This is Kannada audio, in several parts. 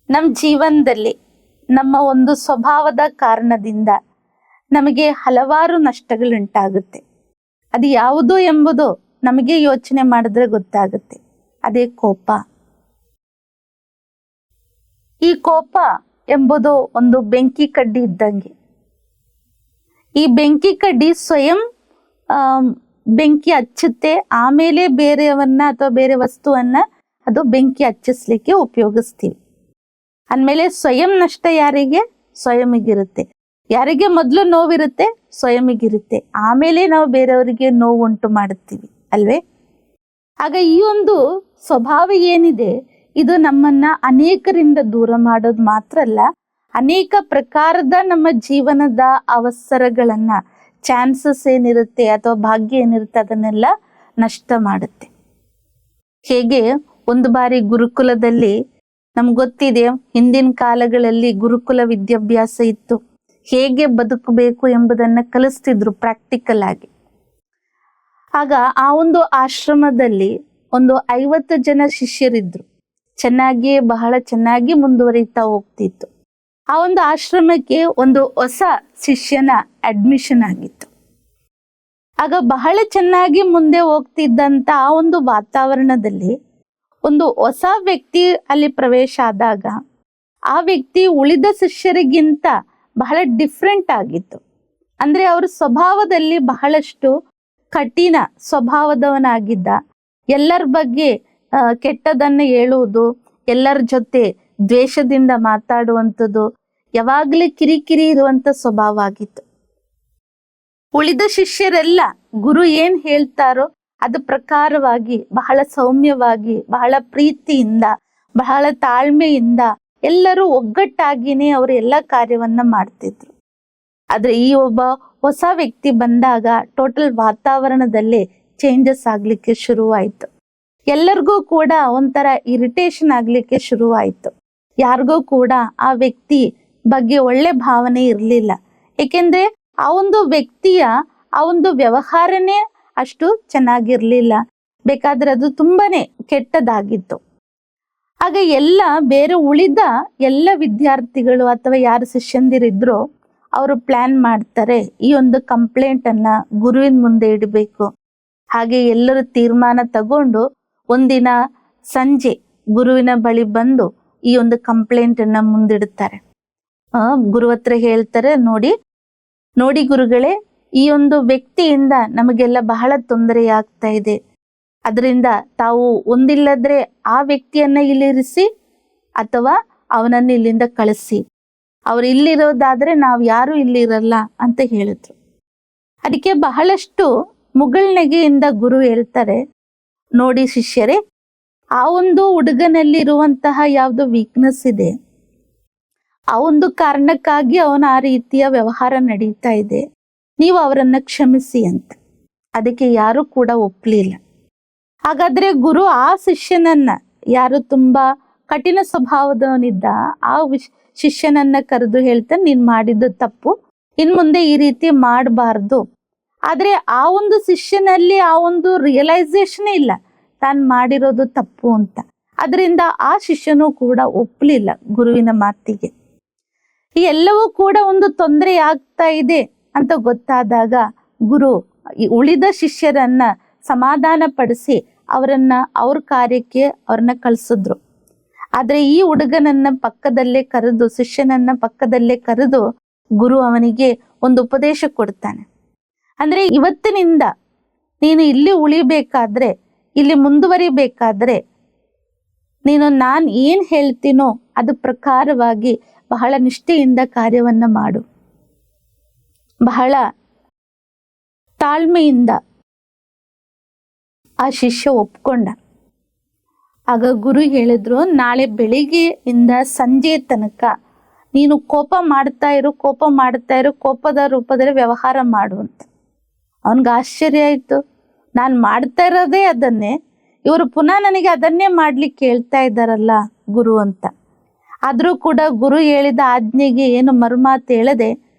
ನಮ್ಮ ಜೀವನದಲ್ಲಿ ನಮ್ಮ ಒಂದು ಸ್ವಭಾವದ ಕಾರಣದಿಂದ ನಮಗೆ ಹಲವಾರು ನಷ್ಟಗಳುಂಟಾಗುತ್ತೆ. ಅದು ಯಾವುದು ಎಂಬುದು ನಮಗೆ ಯೋಚನೆ ಮಾಡಿದ್ರೆ ಗೊತ್ತಾಗುತ್ತೆ. ಅದೇ ಕೋಪ. ಈ ಕೋಪ ಎಂಬುದು ಒಂದು ಬೆಂಕಿ ಕಡ್ಡಿ ಇದ್ದಂಗೆ. ಈ ಬೆಂಕಿ ಕಡ್ಡಿ ಸ್ವಯಂ ಬೆಂಕಿ ಹಚ್ಚುತ್ತೆ, ಆಮೇಲೆ ಬೇರೆಯವನ್ನ ಅಥವಾ ಬೇರೆ ವಸ್ತುವನ್ನ ಅದು ಬೆಂಕಿ ಹಚ್ಚಿಸ್ಲಿಕ್ಕೆ ಉಪಯೋಗಿಸ್ತೀವಿ. ಅಂದಮೇಲೆ ಸ್ವಯಂ ನಷ್ಟ ಯಾರಿಗೆ? ಸ್ವಯಂಗಿರುತ್ತೆ. ಯಾರಿಗೆ ಮೊದಲು ನೋವಿರುತ್ತೆ? ಸ್ವಯಂಗಿರುತ್ತೆ. ಆಮೇಲೆ ನಾವು ಬೇರೆಯವರಿಗೆ ನೋವು ಉಂಟು ಮಾಡುತ್ತೀವಿ ಅಲ್ವೇ? ಆಗ ಈ ಒಂದು ಸ್ವಭಾವ ಏನಿದೆ, ಇದು ನಮ್ಮನ್ನ ಅನೇಕರಿಂದ ದೂರ ಮಾಡೋದು ಮಾತ್ರ ಅಲ್ಲ, ಅನೇಕ ಪ್ರಕಾರದ ನಮ್ಮ ಜೀವನದ ಅವಸರಗಳನ್ನ, ಚಾನ್ಸಸ್ ಏನಿರುತ್ತೆ ಅಥವಾ ಭಾಗ್ಯ ಏನಿರುತ್ತೆ ಅದನ್ನೆಲ್ಲ ನಷ್ಟ ಮಾಡುತ್ತೆ. ಹೇಗೆ ಒಂದು ಬಾರಿ ಗುರುಕುಲದಲ್ಲಿ, ನಮ್ಗೆ ಗೊತ್ತಿದೆ ಹಿಂದಿನ ಕಾಲಗಳಲ್ಲಿ ಗುರುಕುಲ ವಿದ್ಯಾಭ್ಯಾಸ ಇತ್ತು. ಹೇಗೆ ಬದುಕಬೇಕು ಎಂಬುದನ್ನ ಕಲಿಸ್ತಿದ್ರು ಪ್ರಾಕ್ಟಿಕಲ್ ಆಗಿ. ಆಗ ಆ ಒಂದು ಆಶ್ರಮದಲ್ಲಿ ಒಂದು 50 ಜನ ಶಿಷ್ಯರಿದ್ರು. ಬಹಳ ಚೆನ್ನಾಗಿ ಮುಂದುವರಿತಾ ಹೋಗ್ತಿತ್ತು. ಆ ಒಂದು ಆಶ್ರಮಕ್ಕೆ ಒಂದು ಹೊಸ ಶಿಷ್ಯನ ಅಡ್ಮಿಷನ್ ಆಗಿತ್ತು. ಆಗ ಬಹಳ ಚೆನ್ನಾಗಿ ಮುಂದೆ ಹೋಗ್ತಿದ್ದಂತ ಆ ಒಂದು ವಾತಾವರಣದಲ್ಲಿ ಒಂದು ಹೊಸ ವ್ಯಕ್ತಿ ಅಲ್ಲಿ ಪ್ರವೇಶ ಆದಾಗ ಆ ವ್ಯಕ್ತಿ ಉಳಿದ ಶಿಷ್ಯರಿಗಿಂತ ಬಹಳ ಡಿಫ್ರೆಂಟ್ ಆಗಿತ್ತು. ಅಂದ್ರೆ ಅವ್ರ ಸ್ವಭಾವದಲ್ಲಿ ಬಹಳಷ್ಟು ಕಠಿಣ ಸ್ವಭಾವದವನಾಗಿದ್ದ. ಎಲ್ಲರ ಬಗ್ಗೆ ಕೆಟ್ಟದನ್ನ ಹೇಳುವುದು, ಎಲ್ಲರ ಜೊತೆ ದ್ವೇಷದಿಂದ ಮಾತಾಡುವಂಥದ್ದು, ಯಾವಾಗಲೂ ಕಿರಿಕಿರಿ ಇರುವಂತ ಸ್ವಭಾವ ಆಗಿತ್ತು. ಉಳಿದ ಶಿಷ್ಯರೆಲ್ಲ ಗುರು ಏನ್ ಹೇಳ್ತಾರೋ ಅದು ಪ್ರಕಾರವಾಗಿ, ಬಹಳ ಸೌಮ್ಯವಾಗಿ, ಬಹಳ ಪ್ರೀತಿಯಿಂದ, ಬಹಳ ತಾಳ್ಮೆಯಿಂದ ಎಲ್ಲರೂ ಒಗ್ಗಟ್ಟಾಗಿನೇ ಅವರು ಎಲ್ಲ ಕಾರ್ಯವನ್ನ ಮಾಡ್ತಿದ್ರು. ಆದ್ರೆ ಈ ಒಬ್ಬ ಹೊಸ ವ್ಯಕ್ತಿ ಬಂದಾಗ ಟೋಟಲ್ ವಾತಾವರಣದಲ್ಲೇ ಚೇಂಜಸ್ ಆಗ್ಲಿಕ್ಕೆ ಶುರುವಾಯ್ತು. ಎಲ್ಲರಿಗೂ ಕೂಡ ಒಂಥರ ಇರಿಟೇಷನ್ ಆಗ್ಲಿಕ್ಕೆ ಶುರುವಾಯ್ತು. ಯಾರಿಗೂ ಕೂಡ ಆ ವ್ಯಕ್ತಿ ಬಗ್ಗೆ ಒಳ್ಳೆ ಭಾವನೆ ಇರಲಿಲ್ಲ. ಏಕೆಂದ್ರೆ ಆ ಒಂದು ವ್ಯಕ್ತಿಯ ಆ ಒಂದು ವ್ಯವಹಾರನೇ ಅಷ್ಟು ಚೆನ್ನಾಗಿರ್ಲಿಲ್ಲ. ಬೇಕಾದ್ರೆ ಅದು ತುಂಬಾನೇ ಕೆಟ್ಟದಾಗಿತ್ತು. ಆಗ ಎಲ್ಲ ಬೇರೆ ಉಳಿದ ಎಲ್ಲ ವಿದ್ಯಾರ್ಥಿಗಳು ಅಥವಾ ಯಾರು ಶಿಷ್ಯಂದಿರಿದ್ರು ಅವರು ಪ್ಲಾನ್ ಮಾಡ್ತಾರೆ, ಈ ಒಂದು ಕಂಪ್ಲೇಂಟ್ ಅನ್ನ ಗುರುವಿನ ಮುಂದೆ ಇಡಬೇಕು. ಹಾಗೆ ಎಲ್ಲರೂ ತೀರ್ಮಾನ ತಗೊಂಡು ಒಂದಿನ ಸಂಜೆ ಗುರುವಿನ ಬಳಿ ಬಂದು ಈ ಒಂದು ಕಂಪ್ಲೇಂಟ್ ಅನ್ನ ಮುಂದಿಡುತ್ತಾರೆ. ಗುರು ಹತ್ರ ಹೇಳ್ತಾರೆ, ನೋಡಿ ಗುರುಗಳೇ, ಈ ಒಂದು ವ್ಯಕ್ತಿಯಿಂದ ನಮಗೆಲ್ಲ ಬಹಳ ತೊಂದರೆ ಆಗ್ತಾ ಇದೆ. ಅದರಿಂದ ತಾವು ಒಂದಿಲ್ಲದ್ರೆ ಆ ವ್ಯಕ್ತಿಯನ್ನ ಇಲ್ಲಿರಿಸಿ ಅಥವಾ ಅವನನ್ನ ಇಲ್ಲಿಂದ ಕಳಿಸಿ. ಅವ್ರು ಇಲ್ಲಿರೋದಾದ್ರೆ ನಾವ್ ಯಾರು ಇಲ್ಲಿ ಇರಲ್ಲ ಅಂತ ಹೇಳಿದ್ರು. ಅದಕ್ಕೆ ಬಹಳಷ್ಟು ಮುಗುಳ್ನಗೆಯಿಂದ ಗುರು ಹೇಳ್ತಾರೆ, ನೋಡಿ ಶಿಷ್ಯರೇ, ಆ ಒಂದು ಹುಡುಗನಲ್ಲಿ ಇರುವಂತಹ ಯಾವ್ದು ವೀಕ್ನೆಸ್ ಇದೆ, ಆ ಒಂದು ಕಾರಣಕ್ಕಾಗಿ ಅವನ ಆ ರೀತಿಯ ವ್ಯವಹಾರ ನಡೀತಾ ಇದೆ, ನೀವು ಅವರನ್ನ ಕ್ಷಮಿಸಿ ಅಂತ. ಅದಕ್ಕೆ ಯಾರು ಕೂಡ ಒಪ್ಲಿಲ್ಲ. ಹಾಗಾದ್ರೆ ಗುರು ಆ ಶಿಷ್ಯನನ್ನ, ಯಾರು ತುಂಬಾ ಕಠಿಣ ಸ್ವಭಾವದವನಿದ್ದ ಆ ಶಿಷ್ಯನನ್ನ ಕರೆದು ಹೇಳ್ತಾನೆ, ನೀನ್ ಮಾಡಿದ್ದು ತಪ್ಪು, ಇನ್ ಮುಂದೆ ಈ ರೀತಿ ಮಾಡಬಾರ್ದು. ಆದ್ರೆ ಆ ಒಂದು ಶಿಷ್ಯನಲ್ಲಿ ಆ ಒಂದು ರಿಯಲೈಸೇಷನ್ ಇಲ್ಲ, ತಾನ್ ಮಾಡಿರೋದು ತಪ್ಪು ಅಂತ. ಅದರಿಂದ ಆ ಶಿಷ್ಯನೂ ಕೂಡ ಒಪ್ಲಿಲ್ಲ ಗುರುವಿನ ಮಾತಿಗೆ. ಈ ಎಲ್ಲವೂ ಕೂಡ ಒಂದು ತೊಂದರೆ ಆಗ್ತಾ ಇದೆ ಅಂತ ಗೊತ್ತಾದಾಗ ಗುರು ಉಳಿದ ಶಿಷ್ಯರನ್ನ ಸಮಾಧಾನ ಪಡಿಸಿ ಅವರನ್ನ ಅವ್ರ ಕಾರ್ಯಕ್ಕೆ ಅವ್ರನ್ನ ಕಳ್ಸಿದ್ರು. ಆದ್ರೆ ಈ ಹುಡುಗನನ್ನ ಪಕ್ಕದಲ್ಲೇ ಕರೆದು, ಶಿಷ್ಯನನ್ನ ಪಕ್ಕದಲ್ಲೇ ಕರೆದು ಗುರು ಅವನಿಗೆ ಒಂದು ಉಪದೇಶ ಕೊಡ್ತಾನೆ. ಅಂದ್ರೆ ಇವತ್ತಿನಿಂದ ನೀನು ಇಲ್ಲಿ ಉಳಿಬೇಕಾದ್ರೆ, ಇಲ್ಲಿ ಮುಂದುವರಿಬೇಕಾದ್ರೆ ನೀನು ನಾನ್ ಏನ್ ಹೇಳ್ತೀನೋ ಅದು ಪ್ರಕಾರವಾಗಿ ಬಹಳ ನಿಷ್ಠೆಯಿಂದ ಕಾರ್ಯವನ್ನ ಮಾಡು. ಬಹಳ ತಾಳ್ಮೆಯಿಂದ ಆ ಶಿಷ್ಯ ಒಪ್ಕೊಂಡ. ಆಗ ಗುರು ಹೇಳಿದ್ರು, ನಾಳೆ ಬೆಳಿಗ್ಗೆ ಇಂದ ಸಂಜೆ ತನಕ ನೀನು ಕೋಪ ಮಾಡ್ತಾ ಇರು, ಕೋಪದ ರೂಪದಲ್ಲಿ ವ್ಯವಹಾರ ಮಾಡು ಅಂತ. ಅವನ್ಗೆ ಆಶ್ಚರ್ಯ ಆಯ್ತು, ನಾನು ಮಾಡ್ತಾ ಇರೋದೇ ಅದನ್ನೇ, ಇವರು ಪುನಃ ನನಗೆ ಅದನ್ನೇ ಮಾಡ್ಲಿಕ್ಕೆ ಹೇಳ್ತಾ ಇದ್ದಾರಲ್ಲ ಗುರು ಅಂತ. ಆದ್ರೂ ಕೂಡ ಗುರು ಹೇಳಿದ ಆಜ್ಞೆಗೆ ಏನು ಮರುಮಾತು ಹೇಳದೆ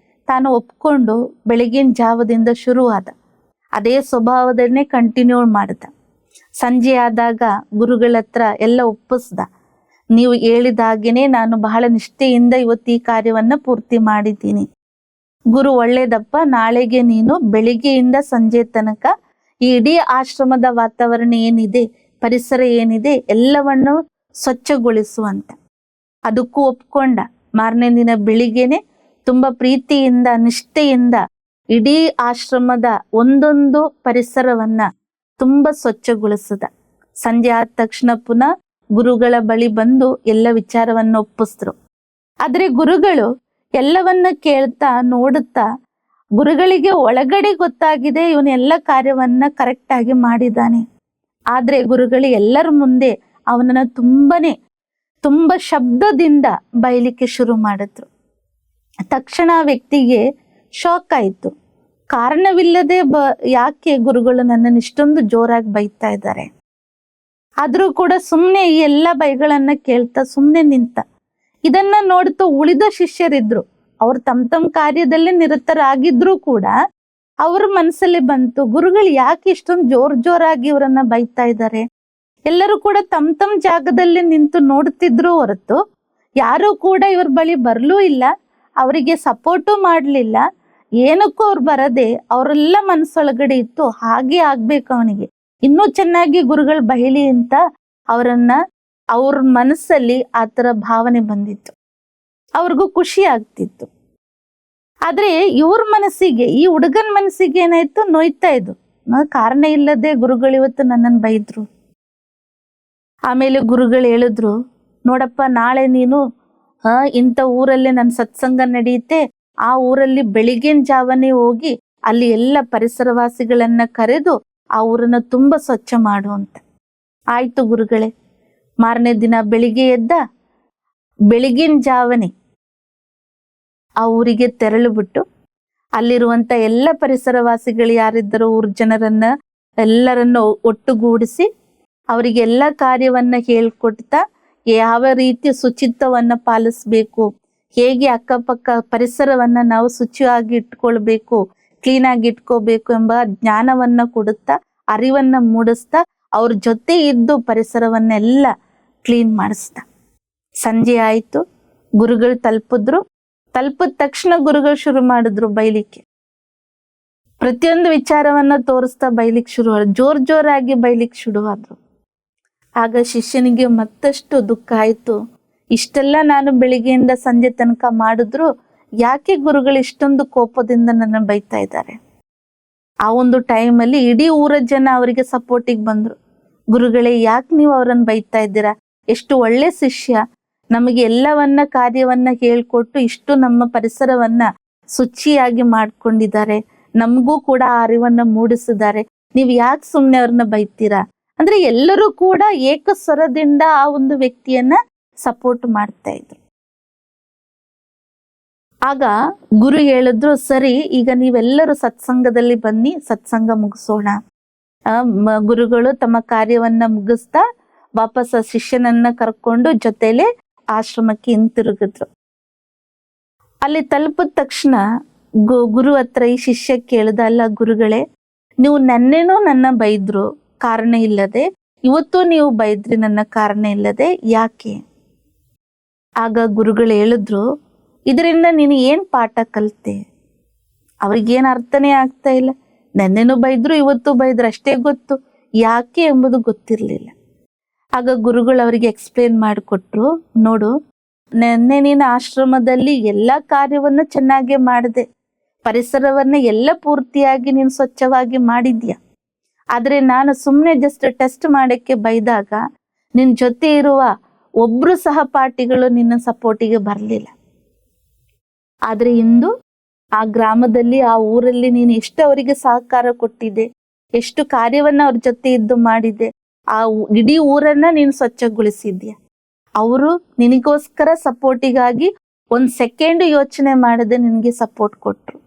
ತಾನು ಒಪ್ಕೊಂಡು ಬೆಳಗಿನ ಜಾವದಿಂದ ಶುರುವಾದ. ಅದೇ ಸ್ವಭಾವದನ್ನೇ ಕಂಟಿನ್ಯೂ ಮಾಡ್ದ. ಸಂಜೆ ಆದಾಗ ಗುರುಗಳ ಹತ್ರ ಎಲ್ಲ ಒಪ್ಪಿಸ್ದ. ನೀವು ಹೇಳಿದಾಗೇನೆ ನಾನು ಬಹಳ ನಿಷ್ಠೆಯಿಂದ ಇವತ್ತು ಈ ಕಾರ್ಯವನ್ನ ಪೂರ್ತಿ ಮಾಡಿದ್ದೀನಿ. ಗುರು ಒಳ್ಳೇದಪ್ಪ, ನಾಳೆಗೆ ನೀನು ಬೆಳಿಗ್ಗೆಯಿಂದ ಸಂಜೆ ತನಕ ಈ ಇಡೀ ಆಶ್ರಮದ ವಾತಾವರಣ ಏನಿದೆ, ಪರಿಸರ ಏನಿದೆ ಎಲ್ಲವನ್ನು ಸ್ವಚ್ಛಗೊಳಿಸುವಂತ. ಅದಕ್ಕೂ ಒಪ್ಕೊಂಡ. ಮಾರನೇ ದಿನ ಬೆಳಿಗ್ಗೆನೆ ತುಂಬಾ ಪ್ರೀತಿಯಿಂದ ನಿಷ್ಠೆಯಿಂದ ಇಡೀ ಆಶ್ರಮದ ಒಂದೊಂದು ಪರಿಸರವನ್ನ ತುಂಬಾ ಸ್ವಚ್ಛಗೊಳಿಸಿದ. ಸಂಜೆ ಆದ ತಕ್ಷಣ ಪುನಃ ಗುರುಗಳ ಬಳಿ ಬಂದು ಎಲ್ಲ ವಿಚಾರವನ್ನ ಒಪ್ಪಿಸಿದ್ರು. ಆದ್ರೆ ಗುರುಗಳು ಎಲ್ಲವನ್ನ ಕೇಳ್ತಾ ನೋಡುತ್ತಾ, ಗುರುಗಳಿಗೆ ಒಳಗಡೆ ಗೊತ್ತಾಗಿದೆ ಇವನೆಲ್ಲ ಕಾರ್ಯವನ್ನ ಕರೆಕ್ಟ್ ಆಗಿ ಮಾಡಿದ್ದಾನೆ. ಆದ್ರೆ ಗುರುಗಳು ಎಲ್ಲರ ಮುಂದೆ ಅವನನ್ನ ತುಂಬಾ ಶಬ್ದದಿಂದ ಬೈಲಿಕ್ಕೆ ಶುರು ಮಾಡಿದ್ರು. ತಕ್ಷಣ ಆ ವ್ಯಕ್ತಿಗೆ ಶಾಕ್ ಆಯ್ತು. ಕಾರಣವಿಲ್ಲದೆ ಯಾಕೆ ಗುರುಗಳು ನನ್ನನ್ನು ಇಷ್ಟೊಂದು ಜೋರಾಗಿ ಬೈತಾ ಇದ್ದಾರೆ? ಆದ್ರೂ ಕೂಡ ಸುಮ್ನೆ ಈ ಎಲ್ಲ ಬೈಗಳನ್ನ ಕೇಳ್ತಾ ಸುಮ್ನೆ ನಿಂತ. ಇದನ್ನ ನೋಡ್ತಾ ಉಳಿದ ಶಿಷ್ಯರಿದ್ರು, ಅವ್ರು ತಮ್ಮ ಕಾರ್ಯದಲ್ಲಿ ನಿರತರಾಗಿದ್ರು ಕೂಡ ಅವ್ರ ಮನಸ್ಸಲ್ಲಿ ಬಂತು, ಗುರುಗಳು ಯಾಕೆ ಇಷ್ಟೊಂದು ಜೋರಾಗಿ ಇವರನ್ನ ಬೈತಾ ಇದ್ದಾರೆ? ಎಲ್ಲರೂ ಕೂಡ ತಮ್ಮ ಜಾಗದಲ್ಲಿ ನಿಂತು ನೋಡ್ತಿದ್ರು ಹೊರತು ಯಾರು ಕೂಡ ಇವ್ರ ಬಳಿ ಬರ್ಲೂ ಇಲ್ಲ, ಅವರಿಗೆ ಸಪೋರ್ಟು ಮಾಡ್ಲಿಲ್ಲ. ಏನಕ್ಕೂ ಅವ್ರು ಬರದೆ ಅವರೆಲ್ಲ ಮನಸ್ಸೊಳಗಡೆ ಇತ್ತು, ಹಾಗೆ ಆಗ್ಬೇಕು ಅವನಿಗೆ, ಇನ್ನೂ ಚೆನ್ನಾಗಿ ಗುರುಗಳು ಬೈಲಿ ಅಂತ ಅವ್ರ ಮನಸ್ಸಲ್ಲಿ ಆ ತರ ಭಾವನೆ ಬಂದಿತ್ತು. ಅವ್ರಿಗೂ ಖುಷಿ ಆಗ್ತಿತ್ತು. ಆದ್ರೆ ಇವ್ರ ಮನಸ್ಸಿಗೆ, ಈ ಹುಡುಗನ ಮನಸ್ಸಿಗೆ ಏನಾಯ್ತು, ನೋಯ್ತಾ ಇದ್ದು. ಕಾರಣ ಇಲ್ಲದೆ ಗುರುಗಳು ಇವತ್ತು ನನ್ನನ್ನು ಬೈದ್ರು. ಆಮೇಲೆ ಗುರುಗಳು ಹೇಳಿದ್ರು, ನೋಡಪ್ಪ, ನಾಳೆ ನೀನು ಇಂಥ ಊರಲ್ಲೇ ನನ್ನ ಸತ್ಸಂಗ ನಡೆಯುತ್ತೆ, ಆ ಊರಲ್ಲಿ ಬೆಳಿಗ್ಗಿನ ಜಾವನೇ ಹೋಗಿ ಅಲ್ಲಿ ಎಲ್ಲ ಪರಿಸರವಾಸಿಗಳನ್ನ ಕರೆದು ಆ ಊರನ್ನ ತುಂಬಾ ಸ್ವಚ್ಛ ಮಾಡು ಅಂತ. ಆಯ್ತು ಗುರುಗಳೇ. ಮಾರನೇ ದಿನ ಬೆಳಿಗ್ಗೆ ಎದ್ದ, ಬೆಳಿಗ್ಗಿನ ಜಾವನೆ ಆ ಊರಿಗೆ ತೆರಳು ಬಿಟ್ಟು ಅಲ್ಲಿರುವಂತ ಎಲ್ಲ ಪರಿಸರವಾಸಿಗಳು ಯಾರಿದ್ದರೋ ಊರ್ ಜನರನ್ನ ಎಲ್ಲರನ್ನ ಒಟ್ಟುಗೂಡಿಸಿ ಅವರಿಗೆ ಎಲ್ಲ ಕಾರ್ಯವನ್ನ ಹೇಳ್ಕೊಡ್ತಾ ಯಾವ ರೀತಿ ಶುಚಿತ್ವವನ್ನ ಪಾಲಿಸ್ಬೇಕು, ಹೇಗೆ ಅಕ್ಕಪಕ್ಕ ಪರಿಸರವನ್ನ ನಾವು ಶುಚಿಯಾಗಿ ಇಟ್ಕೊಳ್ಬೇಕು, ಕ್ಲೀನ್ ಆಗಿ ಇಟ್ಕೋಬೇಕು ಎಂಬ ಜ್ಞಾನವನ್ನ ಕೊಡುತ್ತಾ ಅರಿವನ್ನ ಮೂಡಿಸ್ತಾ ಅವ್ರ ಜೊತೆ ಇದ್ದು ಪರಿಸರವನ್ನೆಲ್ಲ ಕ್ಲೀನ್ ಮಾಡಿಸ್ತಾ. ಸಂಜೆ ಆಯ್ತು, ಗುರುಗಳು ತಲುಪಿದ ತಕ್ಷಣ ಗುರುಗಳು ಶುರು ಮಾಡಿದ್ರು ಬೈಲಿಕ್ಕೆ. ಪ್ರತಿಯೊಂದು ವಿಚಾರವನ್ನ ತೋರಿಸ್ತಾ ಬೈಲಿಕ್ಕೆ ಶುರು, ಜೋರಾಗಿ ಬೈಲಿಕ್ಕೆ ಶುರುವಾದ್ರು. ಆಗ ಶಿಷ್ಯನಿಗೆ ಮತ್ತಷ್ಟು ದುಃಖ ಆಯ್ತು. ಇಷ್ಟೆಲ್ಲ ನಾನು ಬೆಳಿಗ್ಗೆಯಿಂದ ಸಂಜೆ ತನಕ ಮಾಡಿದ್ರು ಯಾಕೆ ಗುರುಗಳು ಇಷ್ಟೊಂದು ಕೋಪದಿಂದ ನನ್ನ ಬೈತಾ ಇದ್ದಾರೆ? ಆ ಒಂದು ಟೈಮಲ್ಲಿ ಇಡೀ ಊರ ಜನ ಅವರಿಗೆ ಸಪೋರ್ಟಿಗೆ ಬಂದ್ರು. ಗುರುಗಳೇ, ಯಾಕೆ ನೀವು ಅವರನ್ನು ಬೈತಾ ಇದ್ದೀರಾ? ಎಷ್ಟು ಒಳ್ಳೆ ಶಿಷ್ಯ, ನಮಗೆ ಎಲ್ಲವನ್ನ ಕಾರ್ಯವನ್ನ ಹೇಳ್ಕೊಟ್ಟು ಇಷ್ಟು ನಮ್ಮ ಪರಿಸರವನ್ನ ಶುಚಿಯಾಗಿ ಮಾಡ್ಕೊಂಡಿದ್ದಾರೆ, ನಮಗೂ ಕೂಡ ಆ ಅರಿವನ್ನ ಮೂಡಿಸಿದ್ದಾರೆ, ನೀವು ಯಾಕೆ ಸುಮ್ಮನೆ ಅವ್ರನ್ನ ಬೈತೀರಾ? ಅಂದ್ರೆ ಎಲ್ಲರೂ ಕೂಡ ಏಕಸ್ವರದಿಂದ ಆ ಒಂದು ವ್ಯಕ್ತಿಯನ್ನ ಸಪೋರ್ಟ್ ಮಾಡ್ತಾ ಇದ್ರು. ಆಗ ಗುರು ಹೇಳಿದ್ರು, ಸರಿ, ಈಗ ನೀವೆಲ್ಲರೂ ಸತ್ಸಂಗದಲ್ಲಿ ಬನ್ನಿ, ಸತ್ಸಂಗ ಮುಗಿಸೋಣ. ಗುರುಗಳು ತಮ್ಮ ಕಾರ್ಯವನ್ನ ಮುಗಿಸ್ತಾ ವಾಪಸ್ ಶಿಷ್ಯನನ್ನ ಕರ್ಕೊಂಡು ಜೊತೆಲೆ ಆಶ್ರಮಕ್ಕೆ ಹಿಂತಿರುಗಿದ್ರು. ಅಲ್ಲಿ ತಲುಪಿದ ತಕ್ಷಣ ಗುರು ಹತ್ರ ಈ ಶಿಷ್ಯ ಕೇಳ್ದ, ಅಲ್ಲ ಗುರುಗಳೇ, ನೀವು ನೆನ್ನೆನೂ ನನ್ನ ಬೈದ್ರು ಕಾರಣ ಇಲ್ಲದೆ, ಇವತ್ತು ನೀವು ಬೈದ್ರಿ ನನ್ನ ಕಾರಣ ಇಲ್ಲದೆ, ಯಾಕೆ? ಆಗ ಗುರುಗಳು ಹೇಳಿದ್ರು, ಇದರಿಂದ ನೀನು ಏನ್ ಪಾಠ ಕಲಿತೆ? ಅವ್ರಿಗೇನ್ ಅರ್ಥನೇ ಆಗ್ತಾ ಇಲ್ಲ. ನೆನ್ನೆನೂ ಬೈದ್ರು, ಇವತ್ತು ಬೈದ್ರು, ಅಷ್ಟೇ ಗೊತ್ತು, ಯಾಕೆ ಎಂಬುದು ಗೊತ್ತಿರ್ಲಿಲ್ಲ. ಆಗ ಗುರುಗಳು ಅವರಿಗೆ ಎಕ್ಸ್ಪ್ಲೇನ್ ಮಾಡಿಕೊಟ್ರು, ನೋಡು, ನೆನ್ನೆ ನೀನು ಆಶ್ರಮದಲ್ಲಿ ಎಲ್ಲಾ ಕಾರ್ಯವನ್ನು ಚೆನ್ನಾಗಿ ಮಾಡಿದೆ, ಪರಿಸರವನ್ನ ಎಲ್ಲ ಪೂರ್ತಿಯಾಗಿ ನೀನು ಸ್ವಚ್ಛವಾಗಿ ಮಾಡಿದ್ಯಾ. ಆದ್ರೆ ನಾನು ಸುಮ್ಮನೆ ಜಸ್ಟ್ ಟೆಸ್ಟ್ ಮಾಡಕ್ಕೆ ಬೈದಾಗ ನಿನ್ ಜೊತೆ ಇರುವ ಒಬ್ರು ಸಹಪಾಠಿಗಳು ನಿನ್ನ ಸಪೋರ್ಟಿಗೆ ಬರಲಿಲ್ಲ. ಆದ್ರೆ ಇಂದು ಆ ಗ್ರಾಮದಲ್ಲಿ, ಆ ಊರಲ್ಲಿ ನೀನು ಎಷ್ಟು ಅವರಿಗೆ ಸಹಕಾರ ಕೊಟ್ಟಿದೆ, ಎಷ್ಟು ಕಾರ್ಯವನ್ನ ಅವ್ರ ಜೊತೆ ಇದ್ದು ಮಾಡಿದೆ, ಆ ಇಡೀ ಊರನ್ನ ನೀನು ಸ್ವಚ್ಛಗೊಳಿಸಿದ್ಯಾ. ಅವರು ನಿನಗೋಸ್ಕರ ಸಪೋರ್ಟಿಗಾಗಿ 1 ಸೆಕೆಂಡ್ ಯೋಚನೆ ಮಾಡದೆ ನಿನಗೆ ಸಪೋರ್ಟ್ ಕೊಟ್ರು.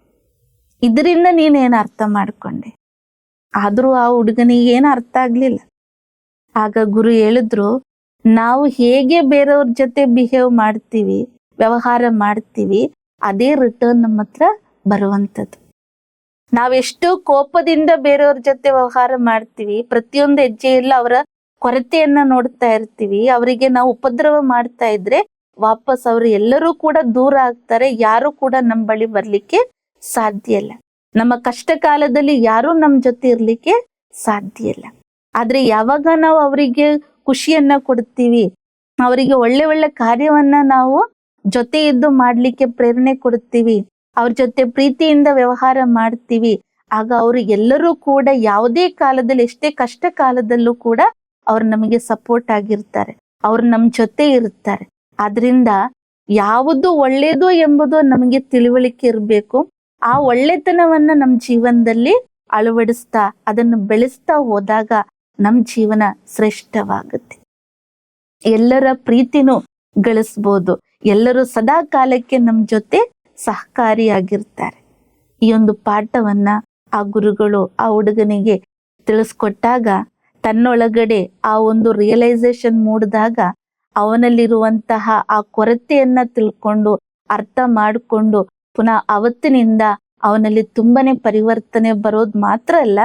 ಇದರಿಂದ ನೀನೇನು ಅರ್ಥ ಮಾಡ್ಕೊಂಡೆ? ಆದ್ರೂ ಆ ಹುಡುಗನಿಗೆ ಏನು ಅರ್ಥ ಆಗ್ಲಿಲ್ಲ. ಆಗ ಗುರು ಹೇಳಿದ್ರು, ನಾವು ಹೇಗೆ ಬೇರೆಯವ್ರ ಜೊತೆ ಬಿಹೇವ್ ಮಾಡ್ತೀವಿ, ವ್ಯವಹಾರ ಮಾಡ್ತೀವಿ, ಅದೇ ರಿಟರ್ನ್ ನಮ್ಮ ಹತ್ರ ಬರುವಂಥದ್ದು. ನಾವೆಷ್ಟು ಕೋಪದಿಂದ ಬೇರೆಯವ್ರ ಜೊತೆ ವ್ಯವಹಾರ ಮಾಡ್ತೀವಿ, ಪ್ರತಿಯೊಂದು ಹೆಜ್ಜೆಯಲ್ಲ ಅವರ ಕೊರತೆಯನ್ನ ನೋಡ್ತಾ ಇರ್ತೀವಿ, ಅವರಿಗೆ ನಾವು ಉಪದ್ರವ ಮಾಡ್ತಾ ಇದ್ರೆ ವಾಪಸ್ ಅವರು ಎಲ್ಲರೂ ಕೂಡ ದೂರ ಆಗ್ತಾರೆ. ಯಾರು ಕೂಡ ನಮ್ಮ ಬಳಿ ಬರ್ಲಿಕ್ಕೆ ಸಾಧ್ಯ ಇಲ್ಲ. ನಮ್ಮ ಕಷ್ಟ ಕಾಲದಲ್ಲಿ ಯಾರು ನಮ್ಮ ಜೊತೆ ಇರ್ಲಿಕ್ಕೆ ಸಾಧ್ಯ ಇಲ್ಲ. ಆದ್ರೆ ಯಾವಾಗ ನಾವು ಅವರಿಗೆ ಖುಷಿಯನ್ನ ಕೊಡ್ತೀವಿ, ಅವರಿಗೆ ಒಳ್ಳೆ ಒಳ್ಳೆ ಕಾರ್ಯವನ್ನ ನಾವು ಜೊತೆ ಇದ್ದು ಮಾಡ್ಲಿಕ್ಕೆ ಪ್ರೇರಣೆ ಕೊಡ್ತೀವಿ, ಅವ್ರ ಜೊತೆ ಪ್ರೀತಿಯಿಂದ ವ್ಯವಹಾರ ಮಾಡ್ತೀವಿ, ಆಗ ಅವರು ಎಲ್ಲರೂ ಕೂಡ ಯಾವುದೇ ಕಾಲದಲ್ಲಿ, ಎಷ್ಟೇ ಕಷ್ಟ ಕಾಲದಲ್ಲೂ ಕೂಡ ಅವ್ರು ನಮಗೆ ಸಪೋರ್ಟ್ ಆಗಿರ್ತಾರೆ, ಅವ್ರು ನಮ್ಮ ಜೊತೆ ಇರ್ತಾರೆ. ಆದ್ರಿಂದ ಯಾವುದು ಒಳ್ಳೇದು ಎಂಬುದು ನಮಗೆ ತಿಳುವಳಿಕೆ ಇರಬೇಕು. ಆ ಒಳ್ಳೆತನವನ್ನ ನಮ್ಮ ಜೀವನದಲ್ಲಿ ಅಳವಡಿಸ್ತಾ ಅದನ್ನು ಬೆಳೆಸ್ತಾ ಹೋದಾಗ ನಮ್ಮ ಜೀವನ ಶ್ರೇಷ್ಠವಾಗುತ್ತೆ. ಎಲ್ಲರ ಪ್ರೀತಿನೂ ಗಳಿಸ್ಬೋದು. ಎಲ್ಲರೂ ಸದಾ ಕಾಲಕ್ಕೆ ನಮ್ಮ ಜೊತೆ ಸಹಕಾರಿಯಾಗಿರ್ತಾರೆ. ಈ ಒಂದು ಪಾಠವನ್ನ ಆ ಗುರುಗಳು ಆ ಹುಡುಗನಿಗೆ ತಿಳಿಸ್ಕೊಟ್ಟಾಗ, ತನ್ನೊಳಗಡೆ ಆ ಒಂದು ರಿಯಲೈಸೇಷನ್ ಮೂಡಿದಾಗ, ಅವನಲ್ಲಿರುವಂತಹ ಆ ಕೊರತೆಯನ್ನ ತಿಳ್ಕೊಂಡು ಅರ್ಥ ಮಾಡಿಕೊಂಡು ಪುನಃ ಅವತ್ತಿನಿಂದ ಅವನಲ್ಲಿ ತುಂಬಾನೇ ಪರಿವರ್ತನೆ ಬರೋದು ಮಾತ್ರ ಅಲ್ಲ,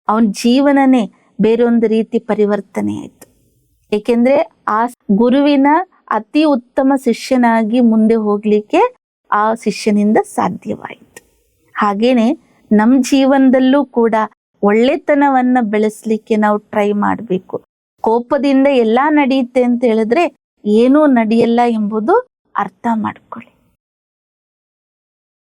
ಅವನ ಜೀವನನೇ ಬೇರೊಂದು ರೀತಿ ಪರಿವರ್ತನೆ ಆಯ್ತು. ಏಕೆಂದ್ರೆ ಆ ಗುರುವಿನ ಅತಿ ಉತ್ತಮ ಶಿಷ್ಯನಾಗಿ ಮುಂದೆ ಹೋಗ್ಲಿಕ್ಕೆ ಆ ಶಿಷ್ಯನಿಂದ ಸಾಧ್ಯವಾಯಿತು. ಹಾಗೇನೆ ನಮ್ಮ ಜೀವನದಲ್ಲೂ ಕೂಡ ಒಳ್ಳೆತನವನ್ನ ಬೆಳೆಸ್ಲಿಕ್ಕೆ ನಾವು ಟ್ರೈ ಮಾಡಬೇಕು. ಕೋಪದಿಂದ ಎಲ್ಲಾ ನಡೆಯುತ್ತೆ ಅಂತ ಹೇಳಿದ್ರೆ ಏನೂ ನಡೆಯಲ್ಲ ಎಂಬುದು ಅರ್ಥ ಮಾಡ್ಕೊಳ್ಳಿ.